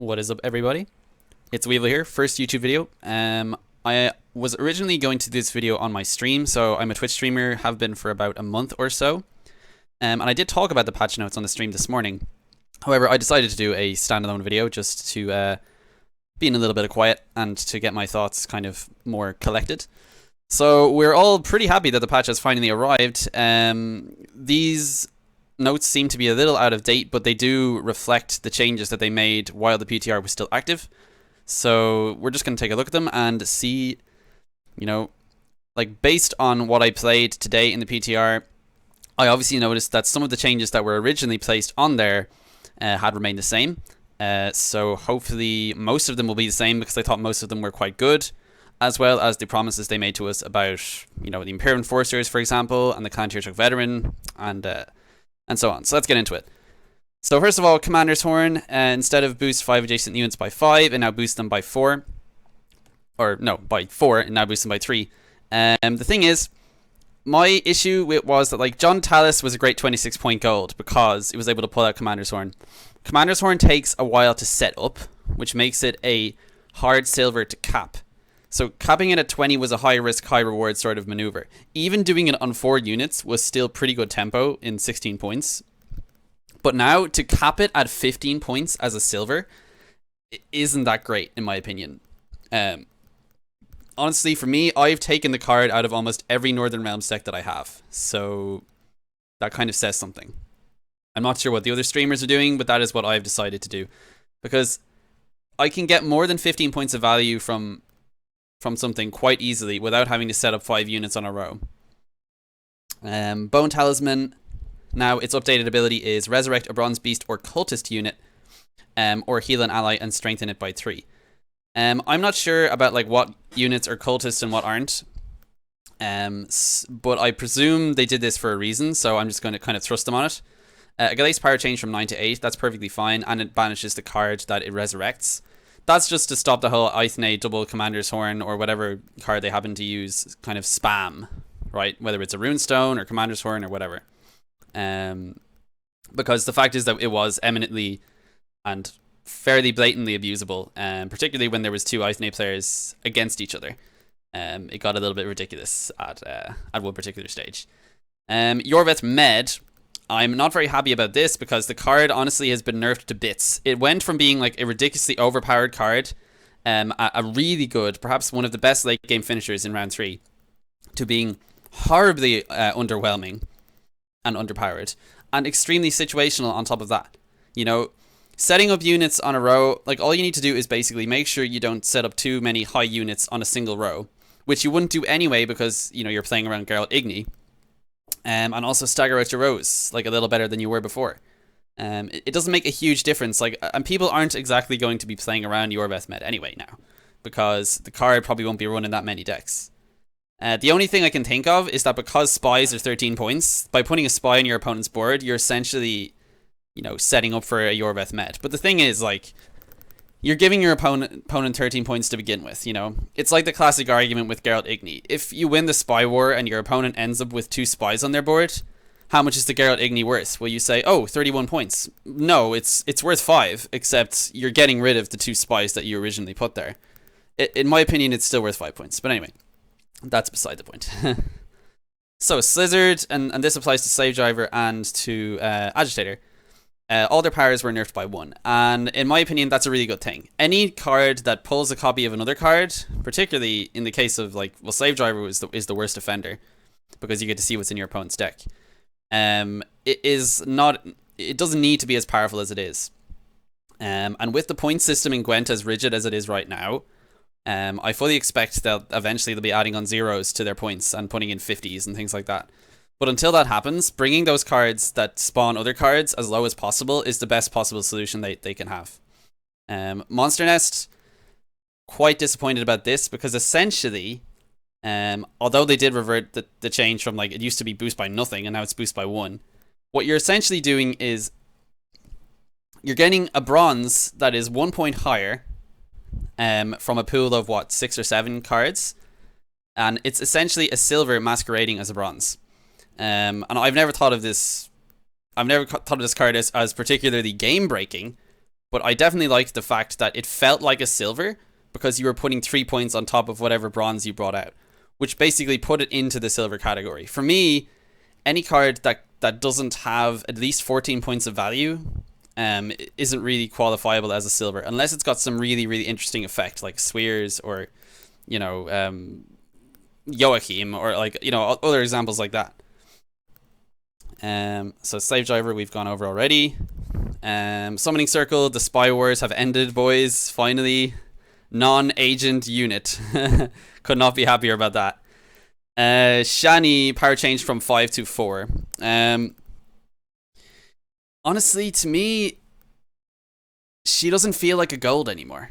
What is up, everybody? It's Weevil here, first YouTube video. I was originally going to do this video on my stream, so I'm a Twitch streamer, have been for about a month or so. And I did talk about the patch notes on the stream this morning. However, I decided to do a standalone video just to be in a little bit of quiet and to get my thoughts kind of more collected. So we're all pretty happy that the patch has finally arrived. These notes seem to be a little out of date, but they do reflect the changes that they made while the PTR was still active. So we're just going to take a look at them and see, like based on what I played today in the PTR, I obviously noticed that some of the changes that were originally placed on there had remained the same. So hopefully most of them will be the same, because I thought most of them were quite good, as well as the promises they made to us about, the Imperial Enforcers, for example, and the Clan Tier Chuck Veteran, and so on. So let's get into it. So first of all, Commander's Horn, instead of boost 5 adjacent units by 5, it now boosts them by 4. Or no, by 4, and now boosts them by 3. The thing is, my issue was that like John Tallis was a great 26 point gold because it was able to pull out Commander's Horn. Commander's Horn takes a while to set up, which makes it a hard silver to cap. So capping it at 20 was a high risk, high reward sort of maneuver. Even doing it on 4 units was still pretty good tempo in 16 points. But now to cap it at 15 points as a silver isn't that great, in my opinion. Honestly, for me, I've taken the card out of almost every Northern Realms deck that I have. So that kind of says something. I'm not sure what the other streamers are doing, but that is what I've decided to do. Because I can get more than 15 points of value from something quite easily without having to set up 5 units on a row. Bone Talisman, now its updated ability is resurrect a bronze beast or cultist unit, or heal an ally and strengthen it by 3. I'm not sure about like what units are cultists and what aren't, but I presume they did this for a reason, so I'm just going to kind of trust them on it. Galate's power change from 9 to 8, that's perfectly fine, and it banishes the card that it resurrects. That's just to stop the whole Ithne double Commander's Horn or whatever card they happen to use kind of spam, right? Whether it's a Runestone or Commander's Horn or whatever. Because the fact is that it was eminently and fairly blatantly abusable, particularly when there was 2 Ithne players against each other. It got a little bit ridiculous at one particular stage. Yorveth Med, I'm not very happy about this because the card honestly has been nerfed to bits. It went from being like a ridiculously overpowered card, a really good, perhaps one of the best late game finishers in round 3, to being horribly underwhelming and underpowered, and extremely situational on top of that. Setting up units on a row, like all you need to do is basically make sure you don't set up too many high units on a single row, which you wouldn't do anyway because, you're playing around Geralt Igni. And also stagger out your rows like a little better than you were before. It doesn't make a huge difference, and people aren't exactly going to be playing around Yorveth Med anyway now, because the card probably won't be running that many decks. The only thing I can think of is that because spies are 13 points, by putting a spy on your opponent's board, you're essentially, setting up for a Yorveth Med. But the thing is, like, you're giving your opponent 13 points to begin with, It's like the classic argument with Geralt Igni. If you win the spy war and your opponent ends up with 2 spies on their board, how much is the Geralt Igni worth? Well, you say, oh, 31 points. No, it's worth 5, except you're getting rid of the 2 spies that you originally put there. In my opinion, it's still worth 5 points. But anyway, that's beside the point. So, Slizzard, and this applies to Slave Driver and to Agitator. All their powers were nerfed by 1, and in my opinion that's a really good thing. Any card that pulls a copy of another card, particularly in the case of Slave Driver is the worst offender because you get to see what's in your opponent's deck. It doesn't need to be as powerful as it is. And with the point system in Gwent as rigid as it is right now, I fully expect that eventually they'll be adding on zeros to their points and putting in 50s and things like that. But until that happens, bringing those cards that spawn other cards as low as possible is the best possible solution they can have. Monster Nest, quite disappointed about this because essentially, although they did revert the change from it used to be boost by nothing and now it's boost by 1, what you're essentially doing is you're getting a bronze that is 1 point higher from a pool of 6 or 7 cards, and it's essentially a silver masquerading as a bronze. And I've never thought of this card as particularly game breaking, but I definitely liked the fact that it felt like a silver because you were putting 3 points on top of whatever bronze you brought out, which basically put it into the silver category. For me, any card that doesn't have at least 14 points of value isn't really qualifiable as a silver unless it's got some really, really interesting effect like Swears or, you know, Joachim or like, you know, other examples like that. So Slave Driver we've gone over already. Summoning Circle, the Spy Wars have ended, boys. Finally, non-agent unit. Could not be happier about that. Shani power changed from 5 to 4. Honestly, to me, she doesn't feel like a gold anymore.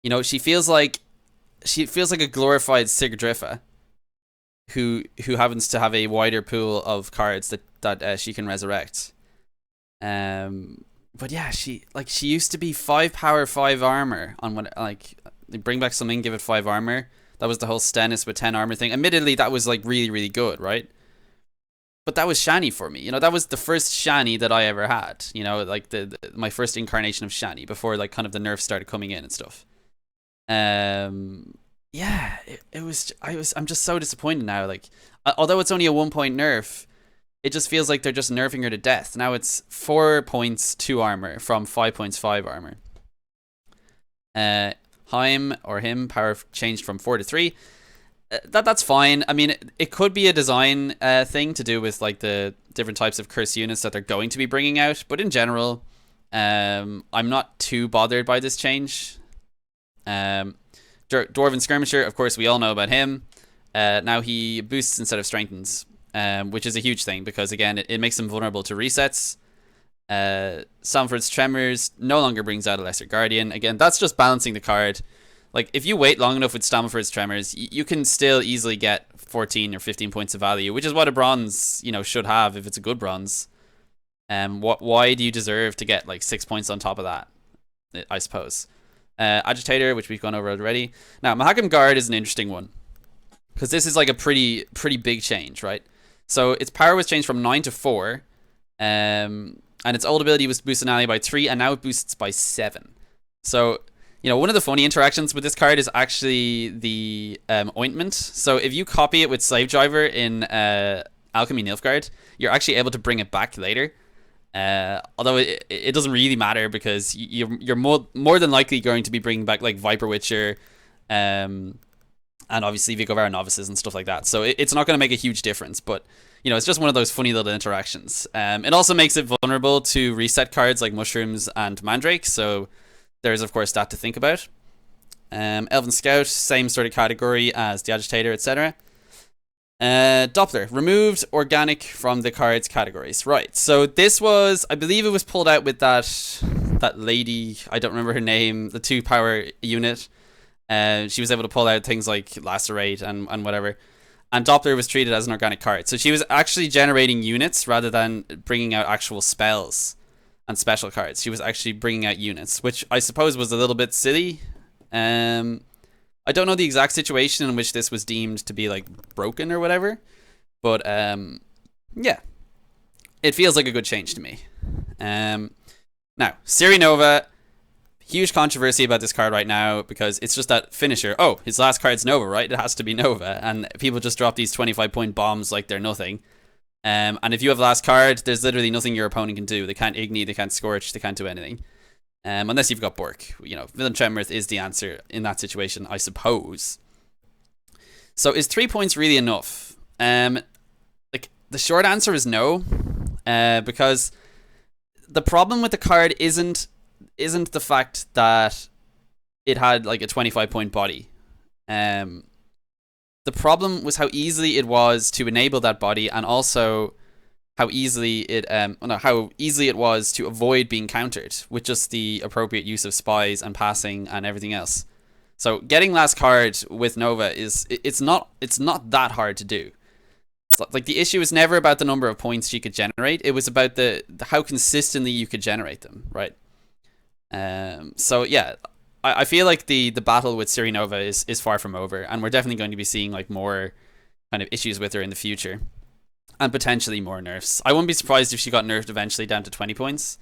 You know, she feels like a glorified Sigurdrifa who happens to have a wider pool of cards that she can resurrect. But yeah, she used to be 5 power, 5 armor on what, like, they bring back something, give it 5 armor. That was the whole Stennis with 10 armor thing. Admittedly, that was like really, really good, right? But that was Shani for me. You know, that was the first Shani that I ever had. You know, like my first incarnation of Shani before like kind of the nerfs started coming in and stuff. Yeah, I'm just so disappointed now. Like, although it's only a 1 point nerf, it just feels like they're just nerfing her to death. Now it's 4 points 2 armor from 5 points 5 armor. Him power changed from 4 to 3. That's fine. I mean, it could be a design thing to do with like the different types of curse units that they're going to be bringing out. But in general, I'm not too bothered by this change. Dwarven Skirmisher, of course, we all know about him. Now he boosts instead of strengthens, which is a huge thing because, again, it makes him vulnerable to resets. Stamford's Tremors no longer brings out a Lesser Guardian. Again, that's just balancing the card. Like, if you wait long enough with Stamford's Tremors, you can still easily get 14 or 15 points of value, which is what a bronze, you know, should have if it's a good bronze. Why do you deserve to get like 6 points on top of that? I suppose. Agitator, which we've gone over already. Now, Mahakam Guard is an interesting one because this is like a pretty big change, right? So its power was changed from 9 to 4, and its old ability was boosted an ally by 3, and now it boosts by 7. So, you know, one of the funny interactions with this card is actually the ointment. So if you copy it with Slave Driver in Alchemy Nilfgaard, you're actually able to bring it back later. Although it doesn't really matter because you're more than likely going to be bringing back like Viper Witcher, and obviously Vigovara Novices and stuff like that. So it's not going to make a huge difference, but you know, it's just one of those funny little interactions. It also makes it vulnerable to reset cards like Mushrooms and Mandrake. So there's of course that to think about. Elven Scout, same sort of category as the Agitator, etc. Doppler, removed organic from the cards categories. Right, so this was, I believe it was pulled out with that lady, I don't remember her name, the 2 power unit. She was able to pull out things like Lacerate and whatever. And Doppler was treated as an organic card. So she was actually generating units rather than bringing out actual spells and special cards. She was actually bringing out units, which I suppose was a little bit silly. I don't know the exact situation in which this was deemed to be like broken or whatever, but yeah, it feels like a good change to me. Now, Ciri Nova, huge controversy about this card right now because it's just that finisher. Oh, his last card's Nova, right? It has to be Nova, and people just drop these 25-point bombs like they're nothing. And if you have last card, there's literally nothing your opponent can do. They can't Igni, they can't Scorch, they can't do anything. Unless you've got Bork. You know, Villain Tremorth is the answer in that situation, I suppose. So is 3 points really enough? Like, the short answer is no. Because the problem with the card isn't the fact that it had like a 25-point body. The problem was how easily it was to enable that body, and also how easily it was to avoid being countered with just the appropriate use of spies and passing and everything else. So getting last card with Nova it's not that hard to do. Like, the issue was never about the number of points she could generate. It was about the how consistently you could generate them, right? So yeah, I feel like the battle with Ciri Nova is far from over, and we're definitely going to be seeing like more kind of issues with her in the future, and potentially more nerfs. I wouldn't be surprised if she got nerfed eventually down to 20 points.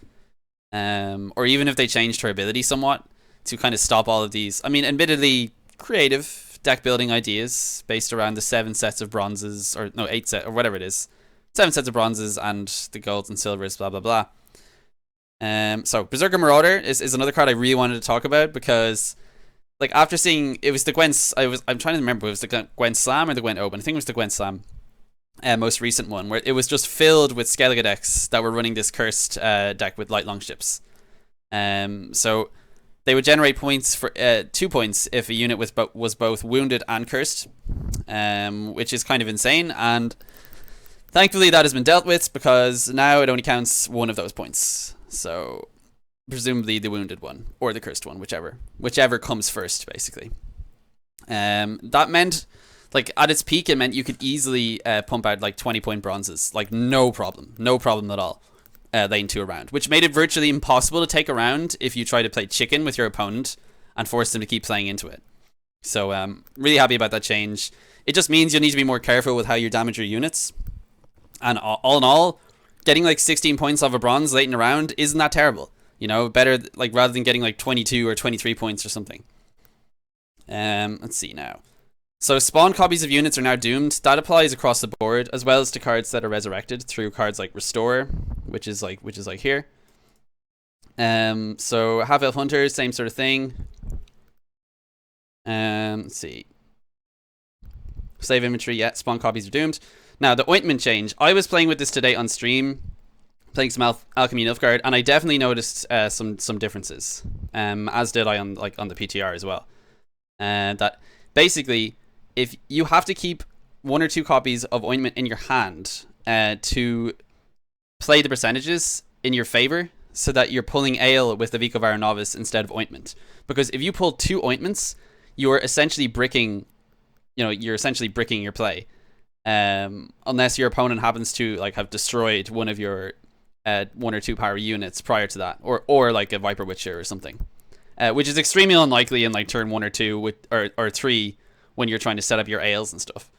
Or even if they changed her ability somewhat to kind of stop all of these. I mean, admittedly, creative deck building ideas based around the 7 sets of bronzes, or no, 8 set, or whatever it is. 7 sets of bronzes and the golds and silvers, blah, blah, blah. So Berserker Marauder is another card I really wanted to talk about because, like, after seeing it was the Gwent, I'm trying to remember, it was the Gwent Slam or the Gwent Open. I think it was the Gwent Slam, most recent one, where it was just filled with Skellige decks that were running this cursed deck with light longships. So they would generate points for 2 points if a unit was both wounded and cursed, which is kind of insane. And thankfully that has been dealt with because now it only counts 1 of those points. So presumably the wounded one or the cursed one, whichever comes first, basically. That meant, like, at its peak, it meant you could easily pump out like 20-point bronzes, like no problem at all, lane 2 around, which made it virtually impossible to take a round if you try to play chicken with your opponent and force them to keep playing into it. So really happy about that change. It just means you'll need to be more careful with how you damage your units. And all in all, getting like 16 points off a bronze late in the round isn't that terrible. You know, better, like, rather than getting like 22 or 23 points or something. Let's see now. So spawn copies of units are now doomed. That applies across the board, as well as to cards that are resurrected through cards like Restore, which is like here. So Half Elf Hunters, same sort of thing. Let's see. Save inventory, yeah, spawn copies are doomed. Now, the ointment change. I was playing with this today on stream, playing some Alchemy Nilfgaard, and I definitely noticed some differences. As did I on the PTR as well. That basically, if you have to keep 1 or 2 copies of ointment in your hand to play the percentages in your favor, so that you're pulling ale with the Vico Vara Novice instead of ointment. Because if you pull 2 ointments, you're essentially bricking your play. Unless your opponent happens to like have destroyed one of your 1 or 2 power units prior to that, or like a Viper Witcher or something, which is extremely unlikely in like turn 1 or 2 or 3 when you're trying to set up your ales and stuff.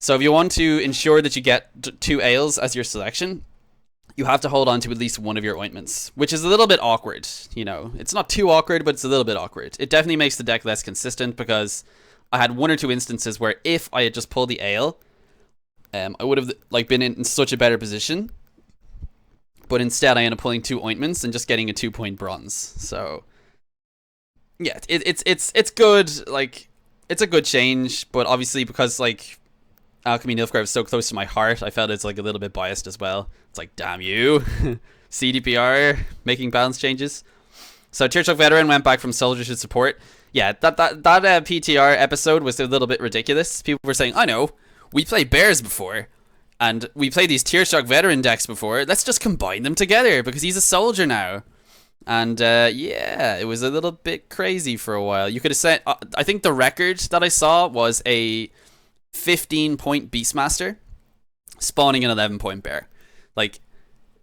So if you want to ensure that you get 2 ales as your selection, you have to hold on to at least 1 of your ointments, which is a little bit awkward. You know, it's not too awkward, but it's a little bit awkward. It definitely makes the deck less consistent because I had 1 or 2 instances where if I had just pulled the ale, I would have like been in such a better position, but instead I ended up pulling 2 ointments and just getting a 2-point bronze. So yeah, it's good. Like, it's a good change, but obviously because like Alchemy Nilfgaard was so close to my heart, I felt it's like a little bit biased as well. It's like, damn you, CDPR making balance changes. So Church Oak Veteran went back from soldier to support. Yeah, that PTR episode was a little bit ridiculous. People were saying, I know, we played bears before, and we played these Tearshock Veteran decks before. Let's just combine them together because he's a soldier now. And yeah, it was a little bit crazy for a while. You could have said, I think the record that I saw was a 15-point Beastmaster spawning an 11-point bear. Like,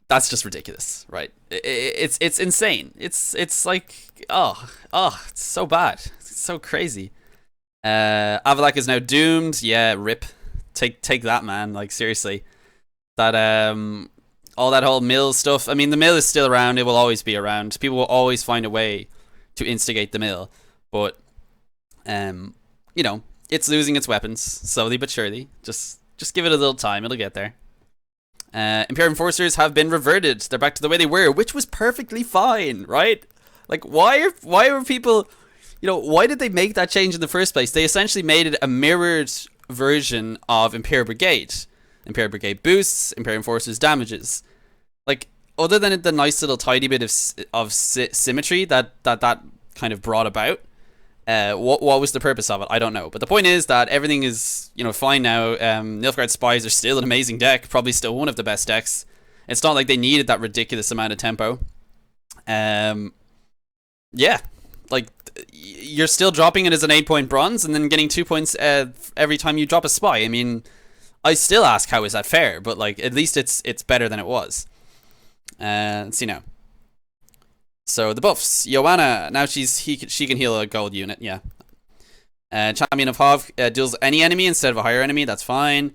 that's just ridiculous, right? It's insane. It's like, it's so bad. It's so crazy. Avalak is now doomed. Yeah, rip. Take that, man. Like, seriously. That all that whole mill stuff. I mean, the mill is still around. It will always be around. People will always find a way to instigate the mill. But you know, it's losing its weapons slowly but surely. Just give it a little time. It'll get there. Imperial Enforcers have been reverted. They're back to the way they were, which was perfectly fine, right? Like, why are people, you know, why did they make that change in the first place? They essentially made it a mirrored version of Imperial Brigade. Imperial Brigade boosts, Imperial Enforcers damages. Like, other than the nice little tidy bit of symmetry that kind of brought about, what was the purpose of it? I don't know. But the point is that everything is, you know, fine now. Nilfgaard Spies are still an amazing deck, probably still one of the best decks. It's not like they needed that ridiculous amount of tempo. Yeah, like, you're still dropping it as an 8-point bronze and then getting 2 points every time you drop a spy. I mean, I still ask, how is that fair? But like, at least it's better than it was. Let's see now. So the buffs, Joanna, now she can heal a gold unit. Yeah. Champion of Hov deals any enemy instead of a higher enemy. That's fine.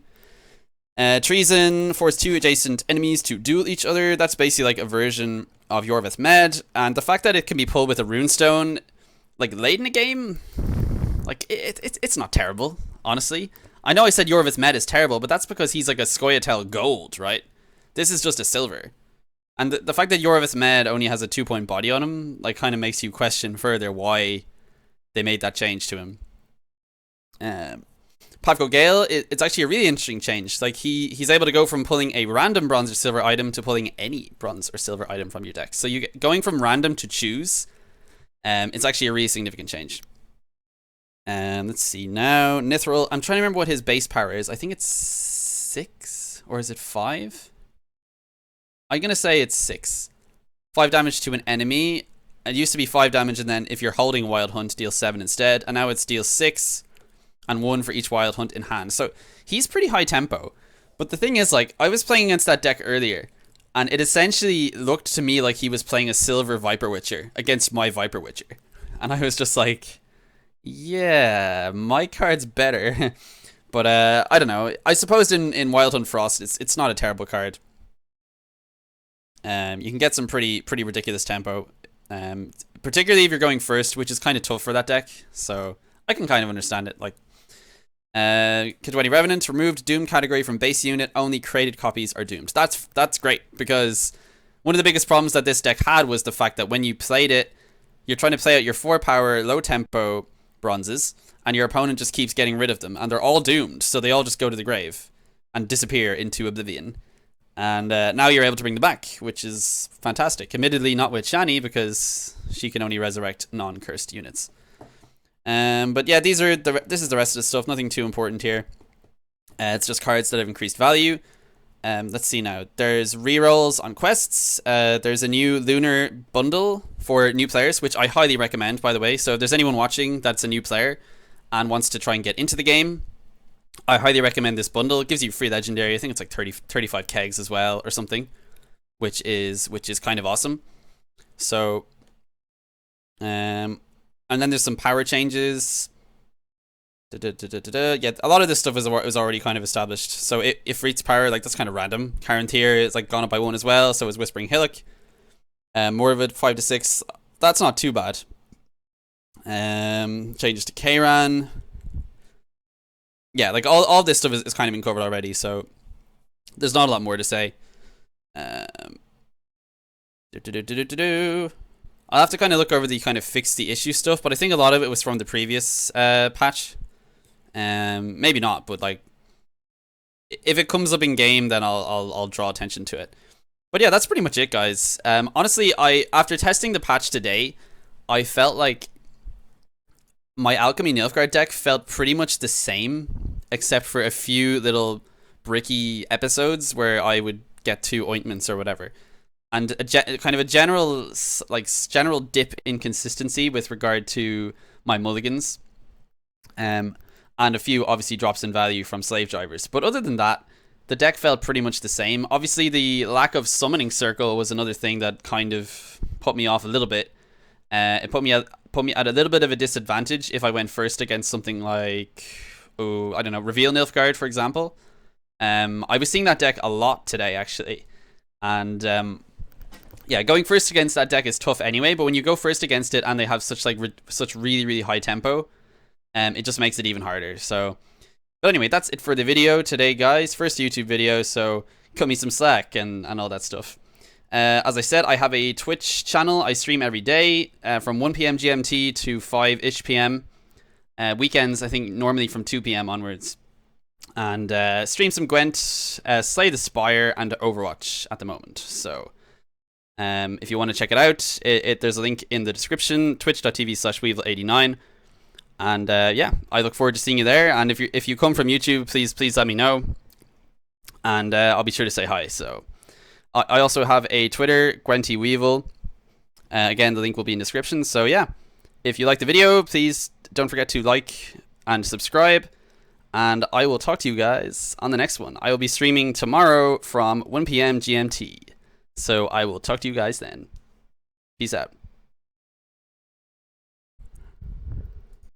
Treason, force 2 adjacent enemies to duel each other. That's basically like a version of Yorvith Med, and the fact that it can be pulled with a runestone, like late in the game, like it's not terrible, honestly. I know I said Yorvith Med is terrible, but that's because he's like a Scoia'tael gold, right? This is just a silver. And the fact that Yorvith Med only has a 2-point body on him, like, kind of makes you question further why they made that change to him. Pavko Gale, it's actually a really interesting change. Like, he's able to go from pulling a random bronze or silver item to pulling any bronze or silver item from your deck. So you going from random to choose, it's actually a really significant change. Let's see now. Nithril, I'm trying to remember what his base power is. I think it's 6, or is it 5? I'm going to say it's 6. 5 damage to an enemy. It used to be 5 damage, and then if you're holding Wild Hunt, deal 7 instead. And now it's deal 6 and 1 for each Wild Hunt in hand. So he's pretty high tempo. But the thing is, like, I was playing against that deck earlier, and it essentially looked to me like he was playing a silver Viper Witcher against my Viper Witcher. And I was just like, yeah, my card's better. But I don't know. I suppose in Wild Hunt Frost, it's not a terrible card. You can get some pretty ridiculous tempo, particularly if you're going first, which is kind of tough for that deck. So I can kind of understand it. Like, Kadwani Revenant removed Doom category from base unit. Only created copies are doomed. That's great, because one of the biggest problems that this deck had was the fact that when you played it, you're trying to play out your 4-power, low tempo bronzes, and your opponent just keeps getting rid of them, and they're all doomed. So they all just go to the grave and disappear into oblivion. And now you're able to bring them back, which is fantastic. Admittedly, not with Shani, because she can only resurrect non-cursed units. But yeah, this is the rest of the stuff. Nothing too important here. It's just cards that have increased value. Let's see now. There's rerolls on quests. There's a new lunar bundle for new players, which I highly recommend, by the way. So if there's anyone watching that's a new player and wants to try and get into the game, I highly recommend this bundle. It gives you free legendary. I think it's like 35 kegs as well or something, which is kind of awesome. So, and then there's some power changes. Yeah, a lot of this stuff is already kind of established. So Ifrit's power, like, that's kind of random. Karantir is like gone up by 1 as well. So is Whispering Hillock. More of it 5 to 6. That's not too bad. Changes to Kairan. Yeah, like all this stuff is kind of been covered already, so there's not a lot more to say. I'll have to kind of look over the kind of fix the issue stuff, but I think a lot of it was from the previous patch. Maybe not, but like, if it comes up in game, then I'll draw attention to it. But yeah, that's pretty much it, guys. Honestly, after testing the patch today, I felt like my Alchemy Nilfgaard deck felt pretty much the same, except for a few little bricky episodes where I would get 2 ointments or whatever, and kind of a general dip in consistency with regard to my mulligans, and a few obviously drops in value from slave drivers. But other than that, the deck felt pretty much the same. Obviously, the lack of summoning circle was another thing that kind of put me off a little bit. It put me at a little bit of a disadvantage if I went first against something like, I don't know, Reveal Nilfgaard, for example. I was seeing that deck a lot today, actually. And yeah, going first against that deck is tough anyway, but when you go first against it and they have such really high tempo, it just makes it even harder. So, but anyway, that's it for the video today, guys. First YouTube video, so cut me some slack and all that stuff. As I said, I have a Twitch channel. I stream every day from 1 p.m. GMT to 5-ish p.m. Weekends, I think, normally from 2 p.m. onwards. And stream some Gwent, Slay the Spire, and Overwatch at the moment. So if you want to check it out, there's a link in the description, twitch.tv/Weevil89. And yeah, I look forward to seeing you there. And if you come from YouTube, please let me know. And I'll be sure to say hi. So I also have a Twitter, Gwenty Weevil. Again, the link will be in the description. So yeah, if you like the video, please don't forget to like and subscribe. And I will talk to you guys on the next one. I will be streaming tomorrow from 1 p.m. GMT. So I will talk to you guys then. Peace out.